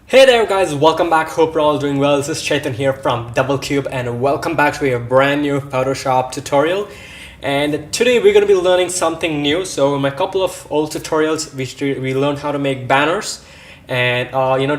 Hey there guys, welcome back. Hope you're all doing well. This is Chetan here from DoubleCube and welcome back to a brand new Photoshop tutorial. And today we're going to be learning something new. So in my couple of old tutorials we learned how to make banners and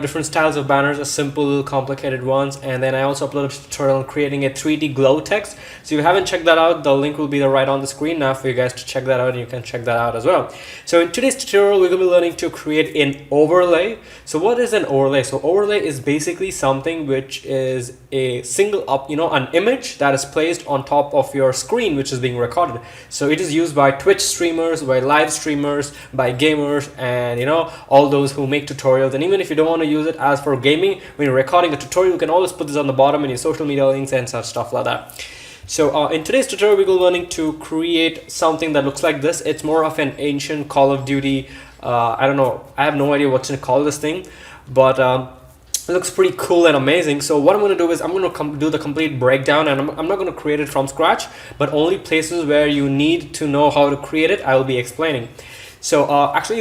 different styles of banners, simple, complicated ones, and then I also uploaded a tutorial on creating a 3D glow text. So if you haven't checked that out, the link will be right on the screen now for you guys to check that out, and you can check that out as well. So in today's tutorial we're going to be learning to create an overlay. So what is an overlay? So overlay is basically something which is a single an image that is placed on top of your screen which is being recorded. So it is used by Twitch streamers, by live streamers, by gamers, and all those who make tutorials. And even if you don't want to use it as for gaming, when you're recording a tutorial, you can always put this on the bottom in your social media links and such stuff like that. So in today's tutorial, we're learning to create something that looks like this. It's more of an ancient Call of Duty. I don't know. I have no idea what to call this thing, but it looks pretty cool and amazing. So what I'm going to do is I'm going to do the complete breakdown, and I'm not going to create it from scratch, but only places where you need to know how to create it, I will be explaining. So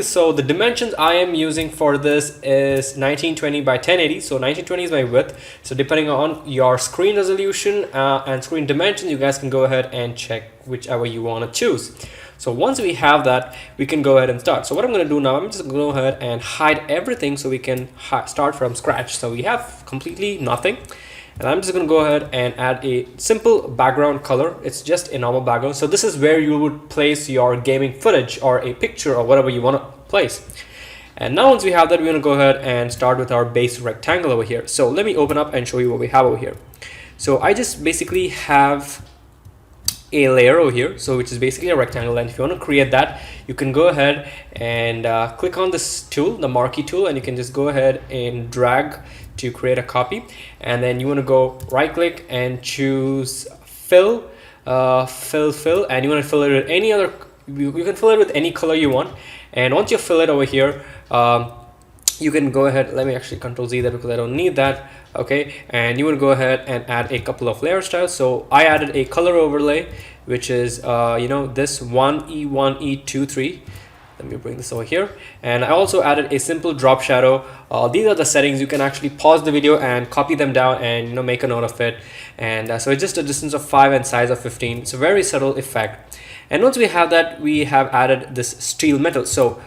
so the dimensions I am using for this is 1920 by 1080. So 1920 is my width. So depending on your screen resolution and screen dimension, you guys can go ahead and check whichever you want to choose. So once we have that, we can go ahead and start. So what I'm going to do now, I'm just going to go ahead and hide everything so we can start from scratch. So we have completely nothing. And I'm just going to go ahead and add a simple background color. It's just a normal background. So this is where you would place your gaming footage or a picture or whatever you want to place. And now once we have that, we're going to go ahead and start with our base rectangle over here. So let me open up and show you what we have over here. So I just basically have a layer over here, so which is basically a rectangle, and if you want to create that, you can go ahead and click on this tool, the marquee tool, and you can just go ahead and drag to create a copy. And then you want to go right click and choose fill, and you want to fill it with any other, you can fill it with any color you want. And once you fill it over here, you can go ahead, let me actually Control Z that because I don't need that. Okay, and you want to go ahead and add a couple of layer styles. So I added a color overlay, which is this 1E1E23. Let me bring this over here. And I also added a simple drop shadow. These are the settings. You can actually pause the video and copy them down and make a note of it. And so it's just a distance of 5 and size of 15. It's a very subtle effect. And once we have that, we have added this steel metal. So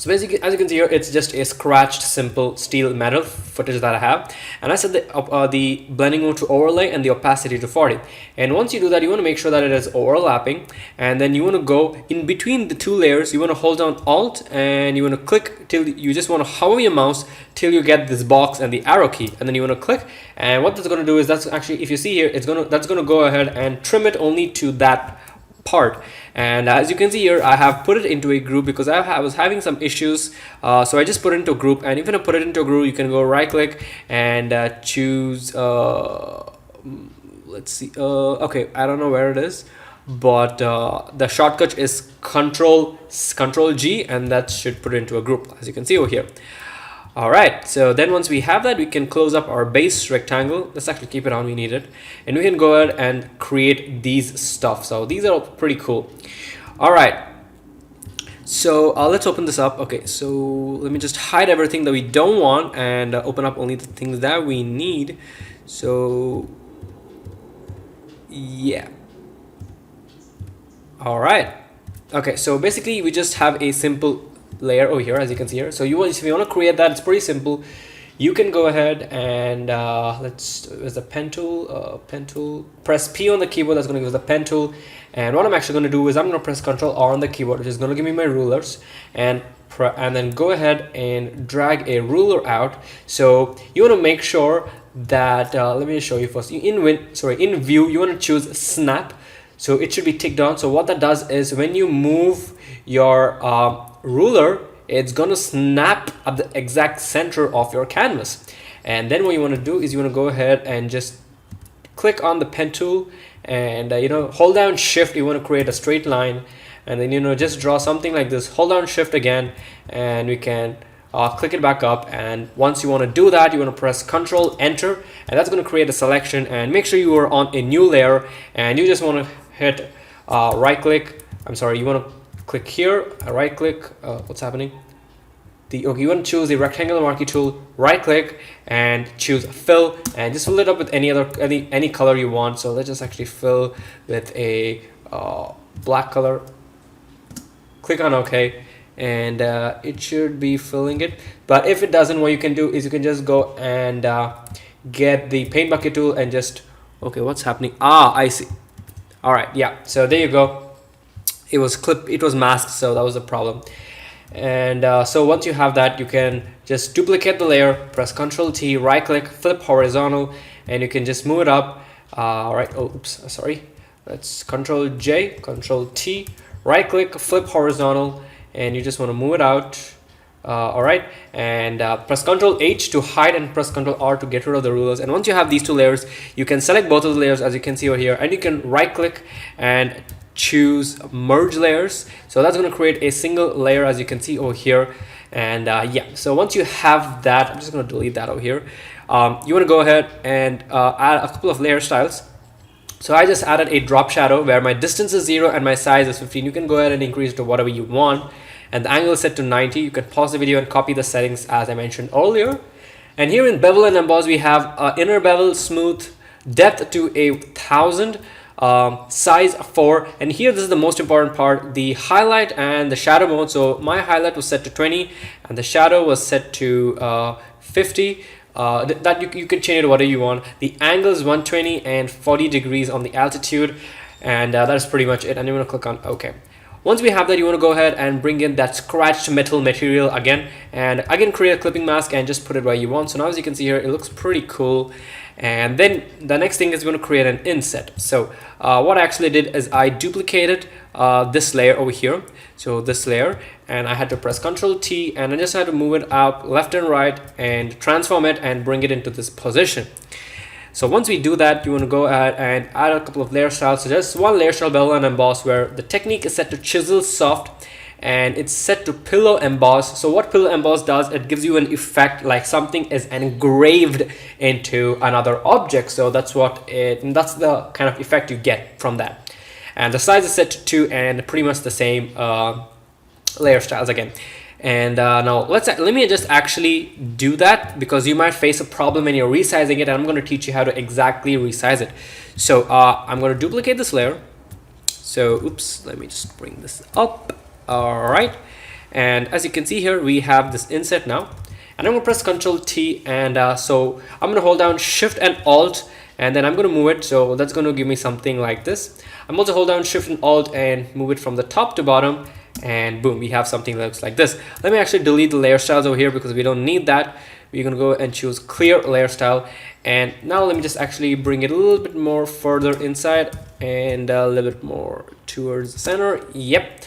basically, as you can see here, it's just a scratched simple steel metal footage that I have, and I set the blending mode to overlay and the opacity to 40. And once you do that, you want to make sure that it is overlapping, and then you want to go in between the two layers. You want to hold down Alt and you want to click till you just want to hover your mouse till you get this box and the arrow key, and then you want to click. And what that's going to do is, that's actually, if you see here, that's going to go ahead and trim it only to that part. And as you can see here, I have put it into a group because I was having some issues, so I just put it into a group. And if you want to put it into a group, you can go right click and choose let's see, okay, I don't know where it is, but the shortcut is Control G, and that should put it into a group, as you can see over here. Alright, so then once we have that, we can close up our base rectangle. Let's actually keep it on, we need it. And we can go ahead and create these stuff. So these are pretty cool. Alright, so let's open this up. Okay, so let me just hide everything that we don't want and open up only the things that we need. So yeah. Alright, okay, so basically we just have a simple layer over here, as you can see here. So if you want to create that, it's pretty simple. You can go ahead and there's a pen tool, press P on the keyboard. That's going to give us the pen tool. And what I'm actually going to do is I'm going to press Control R on the keyboard, which is going to give me my rulers, and then go ahead and drag a ruler out. So you want to make sure that let me show you first. In view, you want to choose snap. So it should be ticked on. So what that does is, when you move your ruler, it's gonna snap at the exact center of your canvas. And then what you want to do is you want to go ahead and just click on the pen tool and hold down Shift. You want to create a straight line, and then just draw something like this. Hold down Shift again, and we can click it back up. And once you want to do that, you want to press Control Enter, and that's going to create a selection. And make sure you are on a new layer, and you just want to hit right click. I'm sorry, you want to click here, right click. What's happening? okay, you want to choose the rectangular marquee tool, right click and choose fill, and just fill it up with any color you want. So let's just actually fill with a black color. Click on OK, and it should be filling it. But if it doesn't, what you can do is you can just go and get the paint bucket tool and just, okay, what's happening? I see. All right, yeah, so there you go. It was masked, so that was the problem. And so once you have that, you can just duplicate the layer, press Ctrl T, right click, flip horizontal, and you can just move it up. All right, oh, oops, sorry. Let's Ctrl J, Ctrl T, right click, flip horizontal, and you just want to move it out. All right, and press Ctrl H to hide and press Ctrl R to get rid of the rulers. And once you have these two layers, you can select both of the layers, as you can see over here, and you can right click and choose merge layers. So that's going to create a single layer, as you can see over here. And yeah, so once you have that, I'm just going to delete that over here. You want to go ahead and add a couple of layer styles. So I just added a drop shadow where my distance is 0 and my size is 15. You can go ahead and increase it to whatever you want, and the angle is set to 90. You can pause the video and copy the settings as I mentioned earlier. And here in bevel and emboss, we have inner bevel, smooth, depth to 1000, size 4, and here this is the most important part, the highlight and the shadow mode. So my highlight was set to 20 and the shadow was set to 50. That you can change it to whatever you want. The angle is 120 and 40 degrees on the altitude, and that is pretty much it. And you want to click on OK. Once we have that, you want to go ahead and bring in that scratched metal material again, and again create a clipping mask and just put it where you want. So now as you can see here, it looks pretty cool. And then the next thing is going to create an inset. So what I actually did is I duplicated this layer over here, so this layer, and I had to press Ctrl T, and I just had to move it up left and right and transform it and bring it into this position. So once we do that, you want to go ahead and add a couple of layer styles. So just one layer style, bevel and emboss, where the technique is set to chisel soft and it's set to pillow emboss. So what pillow emboss does, it gives you an effect like something is engraved into another object. So that's that's the kind of effect you get from that. And the size is set to 2 and pretty much the same layer styles again. And now let me just actually do that, because you might face a problem when you're resizing it, and I'm going to teach you how to exactly resize it. So I'm going to duplicate this layer. So oops, let me just bring this up. All right, and as you can see here, we have this inset now, and I'm going to press Ctrl T, and so I'm going to hold down Shift and Alt, and then I'm going to move it. So that's going to give me something like this. I'm also hold down Shift and Alt and move it from the top to bottom, and boom, we have something that looks like this. Let me actually delete the layer styles over here because we don't need that. We're going to go and choose clear layer style, and now let me just actually bring it a little bit more further inside and a little bit more towards the center. Yep,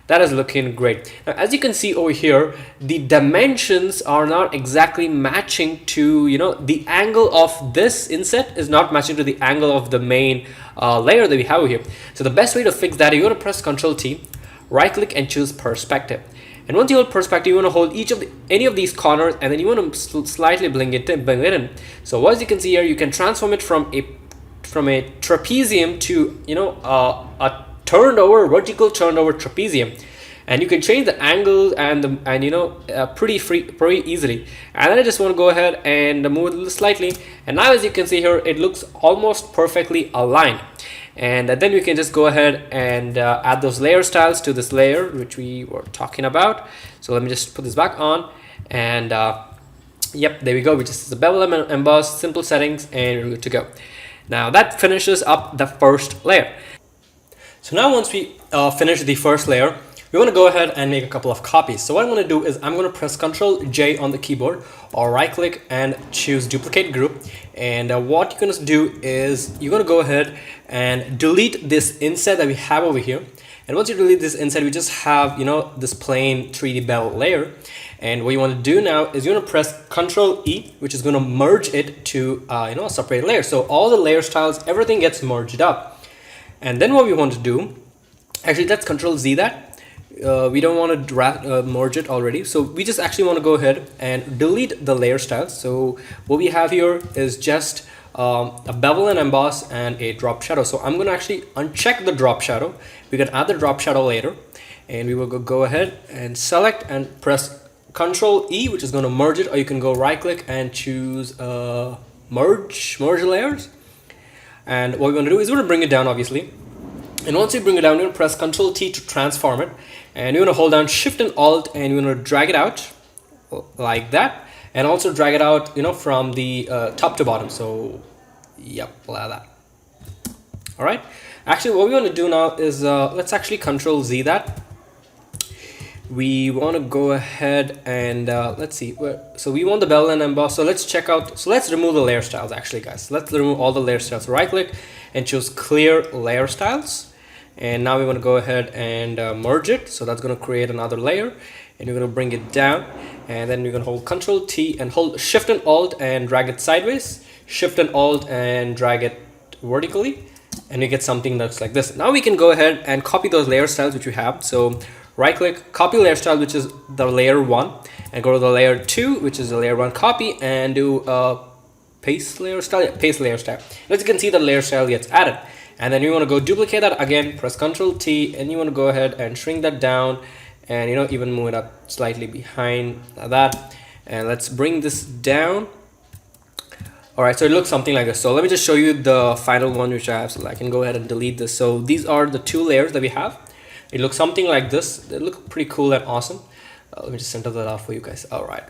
that is looking great. Now as you can see over here, the dimensions are not exactly matching to, you know, the angle of this inset is not matching to the angle of the main layer that we have over here. So the best way to fix that, you're going to press Ctrl T, right click and choose perspective. And once you hold perspective, you want to hold any of these corners, and then you want to slightly bring it in. So as you can see here, you can transform it from a trapezium to, you know, a turned over vertical turned over trapezium, and you can change the angle and you know pretty easily. And then I just want to go ahead and move it slightly, and now as you can see here, it looks almost perfectly aligned. And then we can just go ahead and add those layer styles to this layer which we were talking about. So let me just put this back on, and yep, there we go. We just the bevel and emboss, simple settings, and we're good to go. Now that finishes up the first layer. So now once we finish the first layer, we want to go ahead and make a couple of copies. So what I'm going to do is I'm going to press Ctrl J on the keyboard, or right click and choose duplicate group. And what you're going to do is you're going to go ahead and delete this inset that we have over here. And once you delete this inset, we just have, you know, this plain 3D bevel layer. And what you want to do now is you're going to press Ctrl E, which is going to merge it to you know, a separate layer. So all the layer styles, everything gets merged up. And then what we want to do, actually let's Ctrl Z that. We don't want to merge it already, so we just actually want to go ahead and delete the layer styles. So what we have here is just a bevel and emboss and a drop shadow. So I'm going to actually uncheck the drop shadow. We can add the drop shadow later, and we will go ahead and select and press Control E, which is going to merge it, or you can go right click and choose merge layers. And what we're going to do is we're going to bring it down, obviously. And once you bring it down, you're going to press Control T to transform it, and you're going to hold down Shift and Alt, and you're going to drag it out like that, and also drag it out, you know, from the top to bottom. So yep, like that. All right, actually what we want to do now is let's actually Control Z that. We want to go ahead and let's see so we want the bevel and emboss. So let's check out, so let's remove the layer styles. Actually guys, let's remove all the layer styles. Right click and choose clear layer styles, and now we want to go ahead and merge it. So that's going to create another layer, and you're going to bring it down, and then you're going to hold Control T and hold Shift and Alt and drag it sideways, Shift and Alt and drag it vertically, and you get something that's like this. Now we can go ahead and copy those layer styles which we have. So right click, copy layer style, which is the layer 1, and go to the layer 2, which is the layer 1, copy, and do paste layer style. Yeah, paste layer style. As you can see, the layer style gets added, and then you want to go duplicate that again, press Ctrl T, and you want to go ahead and shrink that down, and you know, even move it up slightly behind that, and let's bring this down. All right, so it looks something like this. So let me just show you the final one which I have, so I can go ahead and delete this. So these are the 2 layers that we have. It looks something like this. They look pretty cool and awesome. Let me just center that out for you guys. All right,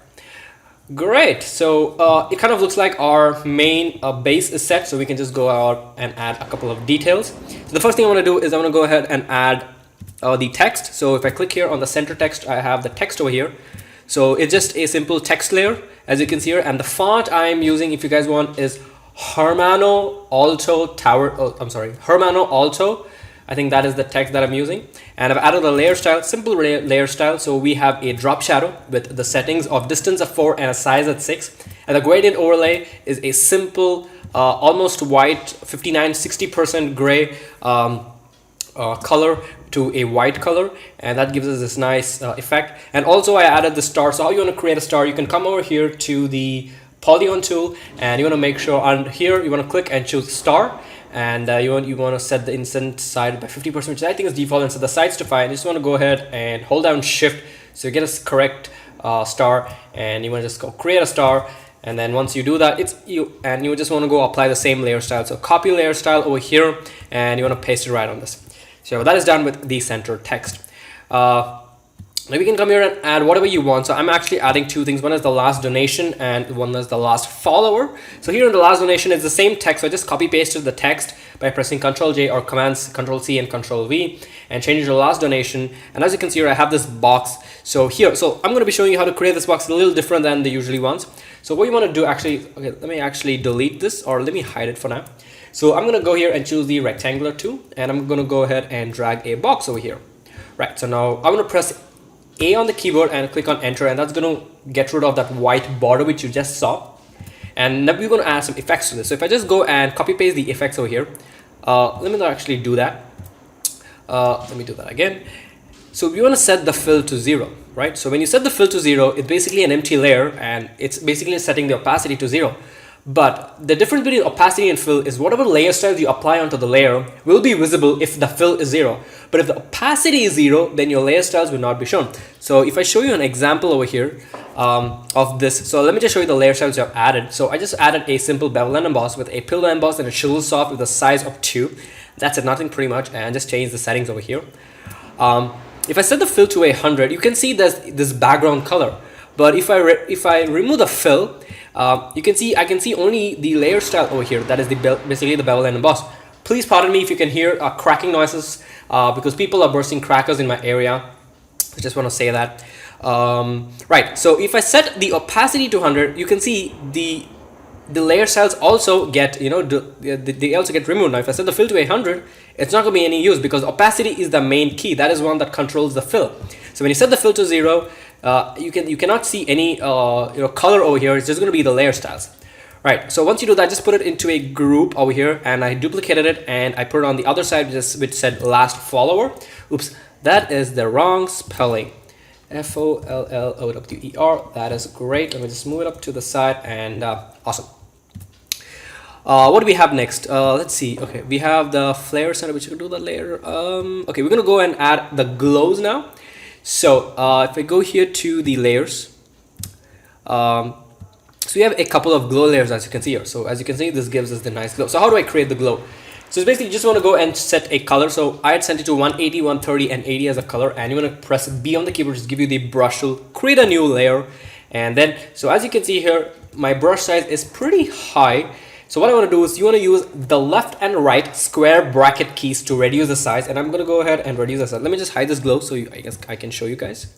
great. So it kind of looks like our main base is set, so we can just go out and add a couple of details. So the first thing I want to do is I want to go ahead and add the text. So if I click here on the center text, I have the text over here. So it's just a simple text layer, as you can see here, and the font I'm using, if you guys want, is Hermano Alto Hermano Alto. I think that is the text that I'm using, and I've added a layer style, simple layer style. So we have a drop shadow with the settings of distance of 4 and a size at 6, and the gradient overlay is a simple almost white 59-60% gray color to a white color, and that gives us this nice effect. And also I added the star. So how you want to create a star, you can come over here to the polygon tool, and you want to make sure on here you want to click and choose star, and you want to set the instant side by 50%, which I think is default, and set the sides to 5. You just want to go ahead and hold down Shift so you get a correct star, and you want to just go create a star. And then once you do that, you just want to go apply the same layer style. So copy layer style over here, and you want to paste it right on this. So that is done with the center text. Now we can come here and add whatever you want. So I'm actually adding 2 things. One is the last donation, and one is the last follower. So here in the last donation is the same text. So I just copy pasted the text by pressing Ctrl J, or commands Ctrl C and Ctrl V, and change the last donation. And as you can see here, I have this box. So here, so I'm going to be showing you how to create this box a little different than the usually ones. So what you want to do, actually, okay, let me actually delete this, or let me hide it for now. So I'm going to go here and choose the rectangular tool, and I'm going to go ahead and drag a box over here. Right, so now I'm going to press A on the keyboard and click on enter, and that's going to get rid of that white border which you just saw. And now we're going to add some effects to this. So if I just go and copy paste the effects over here, let me not actually do that. Let me do that again. So we want to set the fill to 0, right? So when you set the fill to 0, it's basically an empty layer, and it's basically setting the opacity to 0. But the difference between opacity and fill is whatever layer styles you apply onto the layer will be visible if the fill is 0. But if the opacity is 0, then your layer styles will not be shown. So if I show you an example over here of this, so let me just show you the layer styles I've added. So I just added a simple bevel and emboss with a pillow emboss and a chisel soft with a size of 2. That's it, nothing pretty much, and just change the settings over here. If I set the fill to 100, you can see there's this background color. But if I remove the fill, I can see only the layer style over here. That is basically the bevel and emboss. Please pardon me if you can hear cracking noises because people are bursting crackers in my area. I just want to say that. Right. So if I set the opacity to 100, you can see the layer styles also get, you know, they also get removed. Now if I set the fill to 100, it's not going to be any use because opacity is the main key. That is one that controls the fill. So when you set the fill to 0, you cannot see any color over here. It's just going to be the layer styles. Right, so once you do that, just put it into a group over here, and I duplicated it and I put it on the other side which said last follower. Oops, that is the wrong spelling. Follower. That is great. Let me just move it up to the side, and awesome. What do we have next? Let's see. Okay, we have the flare center, which we can do that later. Okay, we're gonna go and add the glows now. So if I go here to the layers, So we have a couple of glow layers, as you can see here. So as you can see, this gives us the nice glow. So how do I create the glow? So it's basically you just want to go and set a color. So I had set it to 180, 130 and 80 as a color, and you want to press B on the keyboard, just give you the brush tool, create a new layer. And then, so as you can see here, my brush size is pretty high. So what I want to do is you want to use the left and right square bracket keys to reduce the size, and I'm going to go ahead and reduce the size. Let me just hide this glow so I guess I can show you guys.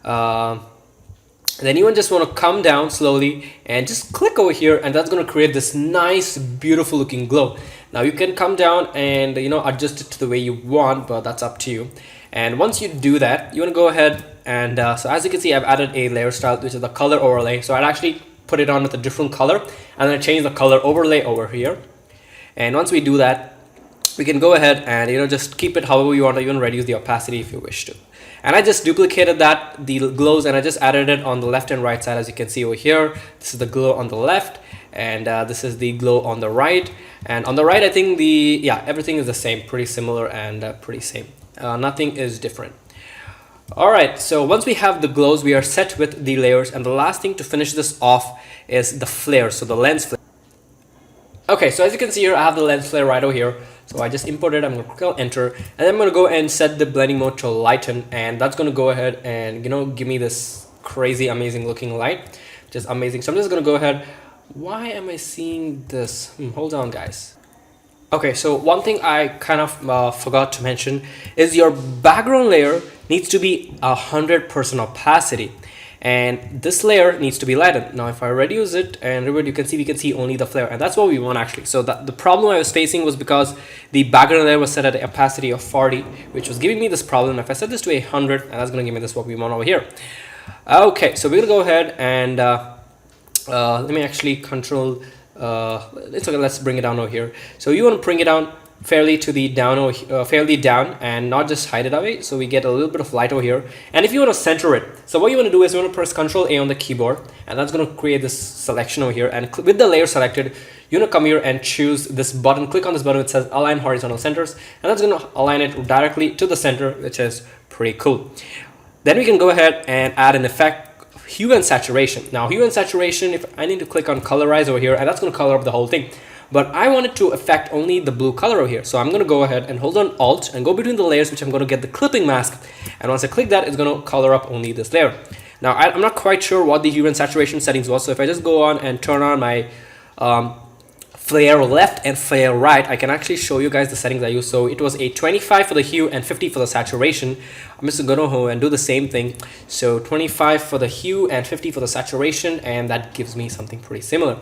Then you just want to come down slowly and just click over here, and that's going to create this nice beautiful looking glow. Now you can come down and adjust it to the way you want, but that's up to you. And once you do that, you want to go ahead and so as you can see, I've added a layer style, which is the color overlay. So I'd actually put it on with a different color, and then change the color overlay over here. And once we do that, we can go ahead and just keep it however you want, or even reduce the opacity if you wish to. And I just duplicated the glows, and I just added it on the left and right side. As you can see over here, this is the glow on the left, and this is the glow on the right. And on the right, I think everything is the same, pretty similar and pretty same. Nothing is different. All right, so once we have the glows, we are set with the layers, and the last thing to finish this off is the flare, so the lens flare. Okay, so as you can see here, I have the lens flare right over here. So I just imported, I'm going to click on enter, and I'm going to go and set the blending mode to lighten, and that's going to go ahead and give me this crazy amazing looking light, which is amazing. So I'm just going to go ahead. Why am I seeing this? Hold on, guys. Okay, so one thing I kind of forgot to mention is your background layer needs to be 100% opacity, and this layer needs to be lightened. Now if I reduce it and revert, we can see only the flare, and that's what we want actually. So the problem I was facing was because the background layer was set at an opacity of 40, which was giving me this problem. If I set this to 100, and that's going to give me this what we want over here. Okay, so we're going to go ahead and let me actually control it's okay, let's bring it down over here. So you want to bring it down fairly to the fairly down, and not just hide it away, so we get a little bit of light over here. And if you want to center it, so what you want to do is you want to press Ctrl A on the keyboard, and that's going to create this selection over here. And with the layer selected, you want to come here and choose this button, click on this button. It says align horizontal centers, and that's going to align it directly to the center, which is pretty cool. Then we can go ahead and add an effect, hue and saturation. Now hue and saturation, if I need to click on colorize over here, and that's going to color up the whole thing, but I want it to affect only the blue color over here. So I'm going to go ahead and hold on Alt and go between the layers, which I'm going to get the clipping mask, and once I click that, it's going to color up only this layer. Now I'm not quite sure what the hue and saturation settings was, so if I just go on and turn on my flare left and flare right, I can actually show you guys the settings I use. So it was a 25 for the hue and 50 for the saturation. I'm just going to go and do the same thing. So 25 for the hue and 50 for the saturation, and that gives me something pretty similar.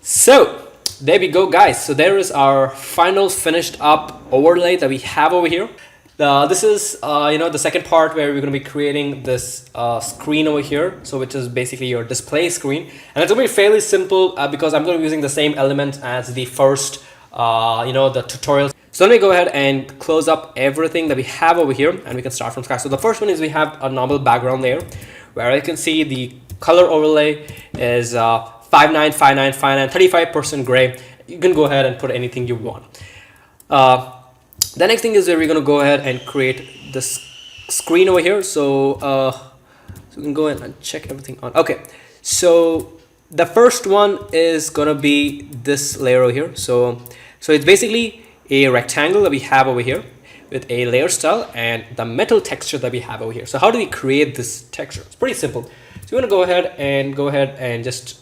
So there we go, guys. So there is our final finished up overlay that we have over here. This is the second part where we're going to be creating this screen over here, so which is basically your display screen, and it's going to be fairly simple because I'm going to be using the same element as the first the tutorial. So let me go ahead and close up everything that we have over here, and we can start from scratch. So the first one is we have a normal background layer where I can see the color overlay is 595959 35% gray. You can go ahead and put anything you want. The next thing is where we're going to go ahead and create this screen over here. So we can go ahead and check everything on. Okay, so the first one is going to be this layer over here. So it's basically a rectangle that we have over here with a layer style and the metal texture that we have over here. So how do we create this texture? It's pretty simple. So you want to go ahead and just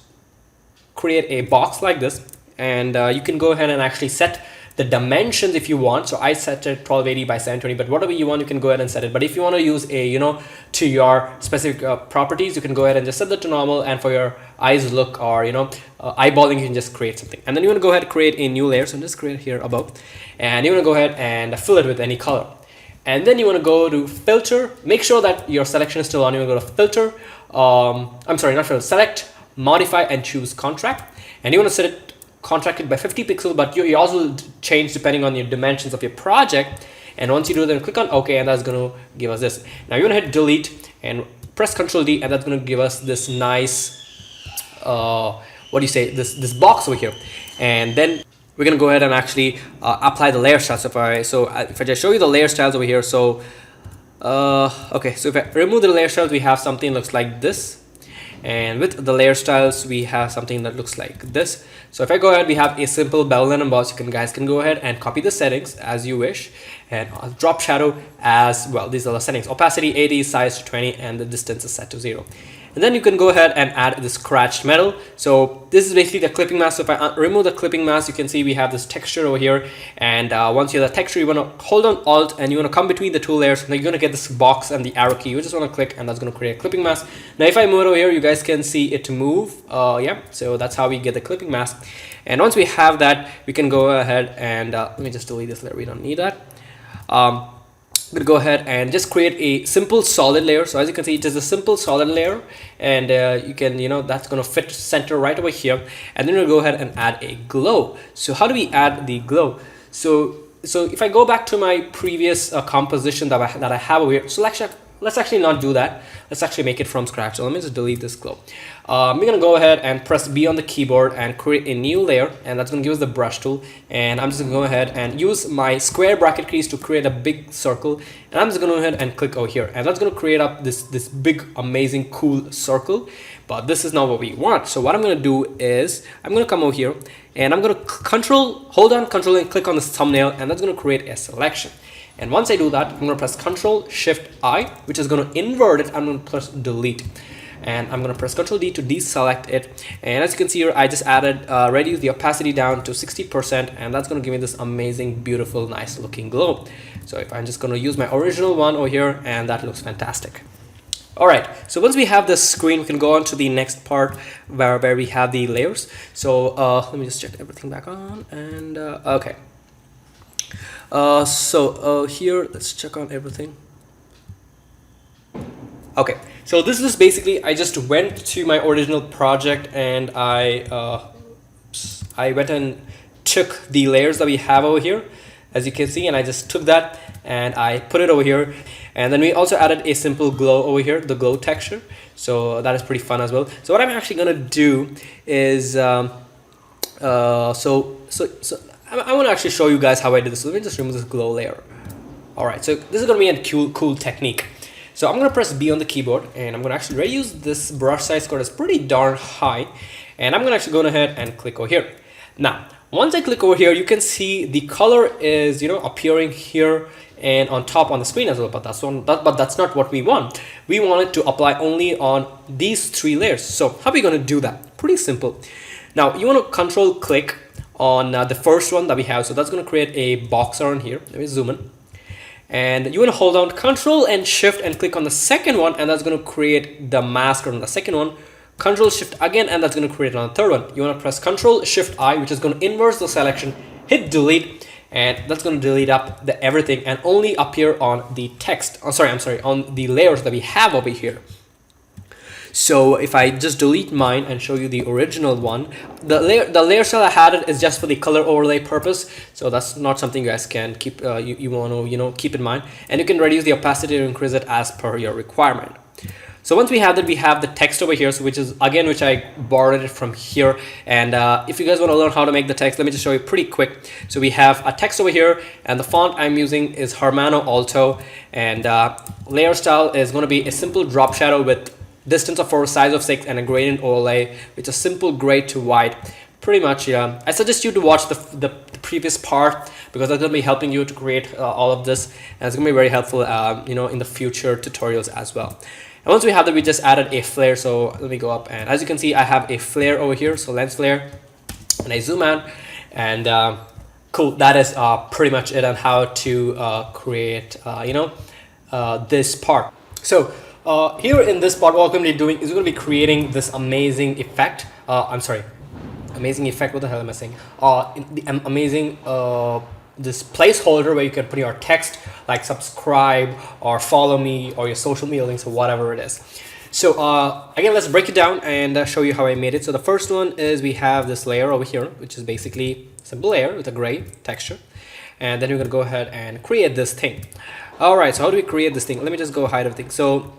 create a box like this, and you can go ahead and actually set the dimensions if you want. So I set it 1280 by 720, but whatever you want, you can go ahead and set it. But if you want to use a to your specific properties, you can go ahead and just set that to normal, and for your eyes look or eyeballing, you can just create something. And then you want to go ahead and create a new layer. So just create here above, and you want to go ahead and fill it with any color. And then you want to go to filter, make sure that your selection is still on. You want to go to filter, I'm sorry, not filter, select, modify, and choose contract. And you want to set it contracted by 50 pixels, but you also change depending on your dimensions of your project. And once you do that, click on OK, and that's going to give us this. Now you want to hit delete and press Ctrl D, and that's going to give us this nice this box over here. And then we're going to go ahead and actually apply the layer styles. If I just show you the layer styles over here, so okay, so if I remove the layer styles, we have something looks like this. And with the layer styles, we have something that looks like this. So if I go ahead, we have a simple bevel and emboss. Guys can go ahead and copy the settings as you wish, and drop shadow as well. These are the settings: opacity 80, size to 20, and the distance is set to 0. And then you can go ahead and add the scratched metal. So this is basically the clipping mask. So if I remove the clipping mask, you can see we have this texture over here. And once you have the texture, you want to hold on Alt and you want to come between the two layers. And then you're going to get this box and the arrow key. You just want to click, and that's going to create a clipping mask. Now, if I move it over here, you guys can see it move. Yeah, so that's how we get the clipping mask. And once we have that, we can go ahead and let me just delete this layer. We don't need that. I'm going to go ahead and just create a simple solid layer. So as you can see, it is a simple solid layer, and you can, that's going to fit center right over here. And then we'll go ahead and add a glow. So how do we add the glow? So if I go back to my previous composition that I have over here, so let's actually not do that. Let's actually make it from scratch. So let me just delete this glow. We're going to go ahead and press B on the keyboard and create a new layer, and that's going to give us the brush tool. And I'm just going to go ahead and use my square bracket keys to create a big circle. And I'm just going to go ahead and click over here, and that's going to create up this big, amazing, cool circle. But this is not what we want. So what I'm going to do is I'm going to come over here, and I'm going to hold on Control and click on this thumbnail, and that's going to create a selection. And once I do that, I'm going to press Control Shift I, which is going to invert it. I'm going to press Delete, and I'm going to press Control D to deselect it. And as you can see here, I just added reduce the opacity down to 60%, and that's going to give me this amazing, beautiful, nice looking glow. So if I'm just going to use my original one over here, and that looks fantastic. All right, so once we have this screen, we can go on to the next part where we have the layers. So let me just check everything back on, and okay. Here, let's check on everything. Okay, so this is basically, I just went to my original project, and I went and took the layers that we have over here, as you can see, and I just took that and I put it over here. And then we also added a simple glow over here, the glow texture. So that is pretty fun as well. So what I'm actually gonna do is, I want to actually show you guys how I did this. So let me just remove this glow layer. All right, so this is going to be a cool technique. So I'm going to press B on the keyboard, and I'm going to actually reuse this brush size code. It's pretty darn high, and I'm going to actually go ahead and click over here. Now, once I click over here, you can see the color is, appearing here and on top on the screen as well. But that's not what we want. We want it to apply only on these three layers. So how are we going to do that? Pretty simple. Now you want to Control click on the first one that we have. So that's going to create a box around here. Let me zoom in. And you want to hold down Control and Shift and click on the second one, and that's going to create the mask on the second one. Control Shift again, and that's going to create on the third one. You want to press Control Shift I, which is going to inverse the selection, hit delete, and that's going to delete up the everything and only appear on the text. Oh, sorry, on the layers that we have over here. So if I just delete mine and show you the original one, the layer style I had it is just for the color overlay purpose. So that's not something you guys can keep. You want to keep in mind, and you can reduce the opacity or increase it as per your requirement. So once we have that, we have the text over here, so which I borrowed it from here. And if you guys want to learn how to make the text, let me just show you pretty quick. So we have a text over here, and the font I'm using is Hermano Alto, and layer style is going to be a simple drop shadow with distance of 4, size of 6, and a gradient overlay, which is simple gray to white. Pretty much, yeah. I suggest you to watch the previous part, because that's going to be helping you to create all of this, and it's going to be very helpful, in the future tutorials as well. And once we have that, we just added a flare. So let me go up, and as you can see, I have a flare over here, so lens flare, and I zoom out, and cool. That is pretty much it on how to create, this part. So here in this part, what we're going to be doing is we're going to be creating this amazing effect. Amazing effect. What the hell am I saying? The amazing this placeholder where you can put your text like subscribe or follow me or your social media links or whatever it is. So again, let's break it down and show you how I made it. So the first one is we have this layer over here, which is basically a simple layer with a gray texture, and then we're gonna go ahead and create this thing. All right, so how do we create this thing? Let me just go hide everything. So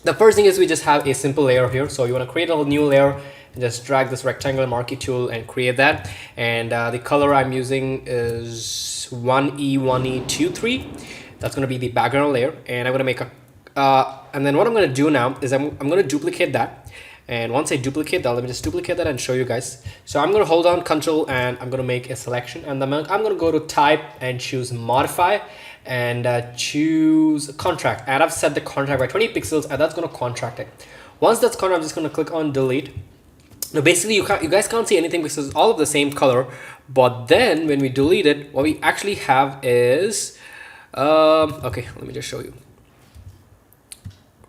the first thing is we just have a simple layer here. So you want to create a new layer, and just drag this rectangular marquee tool and create that. And the color I'm using is 1E1E23. That's going to be the background layer, and I'm going to make And then what I'm going to do now is I'm going to duplicate that. And once I duplicate that, let me just duplicate that and show you guys. So I'm going to hold down Control and I'm going to make a selection, and then I'm going to go to type and choose modify and choose contract. And I've set the contract by 20 pixels, and that's going to contract it. Once that's contract, I'm just going to click on delete. Now basically you guys can't see anything because it's all of the same color, but then when we delete it, what we actually have is okay, let me just show you.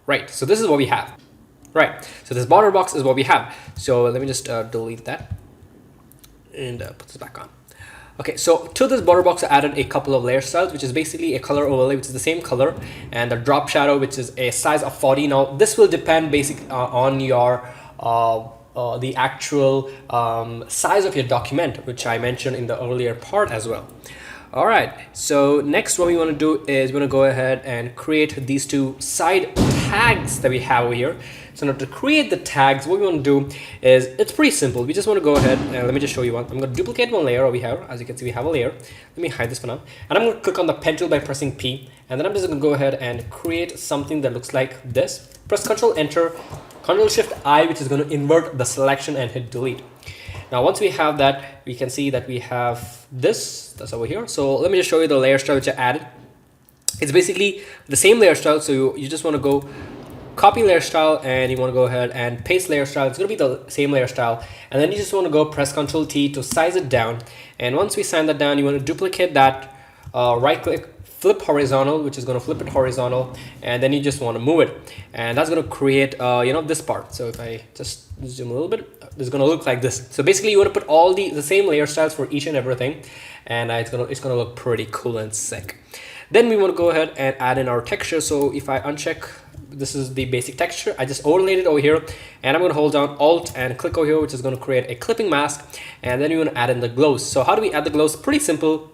Right, so this is what we have. Right, so this border box is what we have. So let me just delete that and put this back on. Okay, so to this border box I added a couple of layer styles, which is basically a color overlay, which is the same color, and a drop shadow, which is a size of 40. Now this will depend basically on your the actual size of your document, which I mentioned in the earlier part as well. All right, so next what we want to do is we're going to go ahead and create these two side tags that we have over here. So now to create the tags, what we want to do is, it's pretty simple. We just want to go ahead and let me just show you one. I'm going to duplicate one layer over here. As you can see, we have a layer. Let me hide this for now. And I'm going to click on the pen tool by pressing P. And then I'm just going to go ahead and create something that looks like this. Press Control Enter, Control Shift I, which is going to invert the selection, and hit delete. Now once we have that, we can see that we have this, that's over here. So let me just show you the layer style which I added. It's basically the same layer style. So you just want to go copy layer style, and you want to go ahead and paste layer style. It's going to be the same layer style, and then you just want to go press Ctrl T to size it down. And once we size that down, you want to duplicate that, right click, flip horizontal, which is going to flip it horizontal, and then you just want to move it, and that's going to create you know, this part. So if I just zoom a little bit, it's going to look like this. So basically you want to put all the same layer styles for each and everything, and it's going to look pretty cool and sick. Then we want to go ahead and add in our texture. So if I uncheck, this is the basic texture, I just overlaid it over here, and I'm going to hold down Alt and click over here, which is going to create a clipping mask. And then you want to add in the glows. So how do we add the glows? Pretty simple.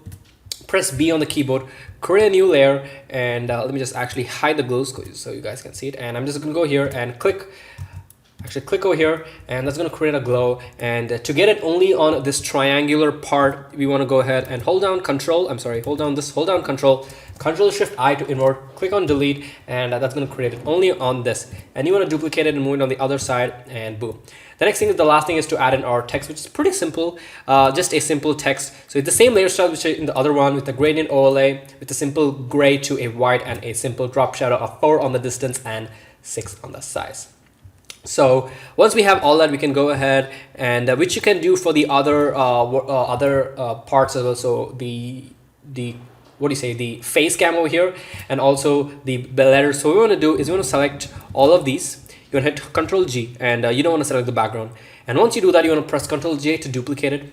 Press B on the keyboard, create a new layer, and let me just actually hide the glows so you guys can see it. And I'm just going to go here and click over here, and that's going to create a glow. And to get it only on this triangular part, we want to go ahead and hold down Control, hold down Control Shift I to invert, click on delete, and that's going to create it only on this. And you want to duplicate it and move it on the other side, and boom. The next thing is, the last thing is to add in our text, which is pretty simple, just a simple text. So it's the same layer style which is in the other one, with the gradient overlay, with a simple gray to a white, and a simple drop shadow of 4 on the distance and 6 on the size. So once we have all that, we can go ahead and which you can do for the other parts as well. So the what do you say, the face cam over here, and also the letters. So what we want to do is we want to select all of these. You want to hit Control G, and you don't want to select the background. And once you do that, you want to press Control J to duplicate it,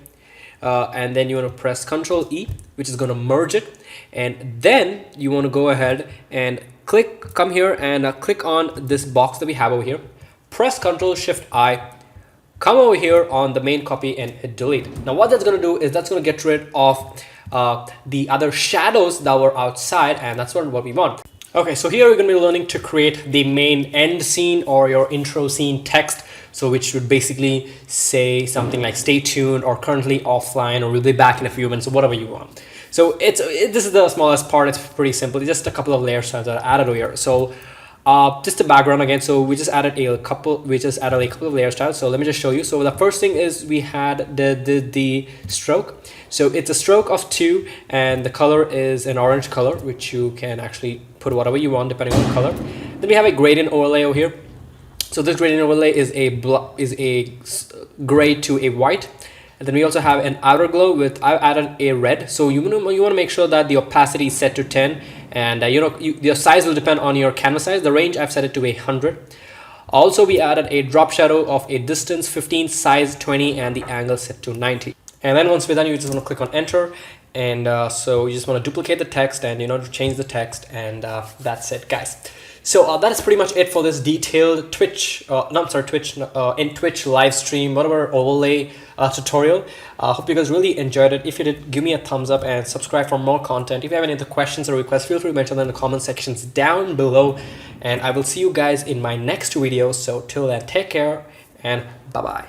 and then you want to press Control E, which is going to merge it. And then you want to go ahead and come here and click on this box that we have over here. Press Control Shift I, come over here on the main copy, and hit delete. Now what that's going to do is that's going to get rid of the other shadows that were outside, and that's what we want. Okay, so here we're going to be learning to create the main end scene or your intro scene text. So which would basically say something like stay tuned, or currently offline, or we'll be back in a few minutes, or whatever you want. So this is the smallest part. It's pretty simple. It's just a couple of layer styles that are added over here. So just the background again. So we just added a couple of layer styles. So let me just show you. So the first thing is we had the stroke. So it's a stroke of 2, and the color is an orange color, which you can actually put whatever you want depending on the color. Then we have a gradient overlay over here. So this gradient overlay is a gray to a white. And then we also have an outer glow with, I've added a red. So you want to make sure that the opacity is set to 10, and your size will depend on your canvas size. The range I've set it to 100. Also, we added a drop shadow of a distance 15, size 20, and the angle set to 90. And then once we're done, you just want to click on enter. And so you just want to duplicate the text, and change the text, and that's it, guys. So that is pretty much it for this detailed Twitch live stream, whatever overlay tutorial. Hope you guys really enjoyed it. If you did, give me a thumbs up and subscribe for more content. If you have any other questions or requests, feel free to mention them in the comment sections down below. And I will see you guys in my next video. So till then, take care and bye-bye.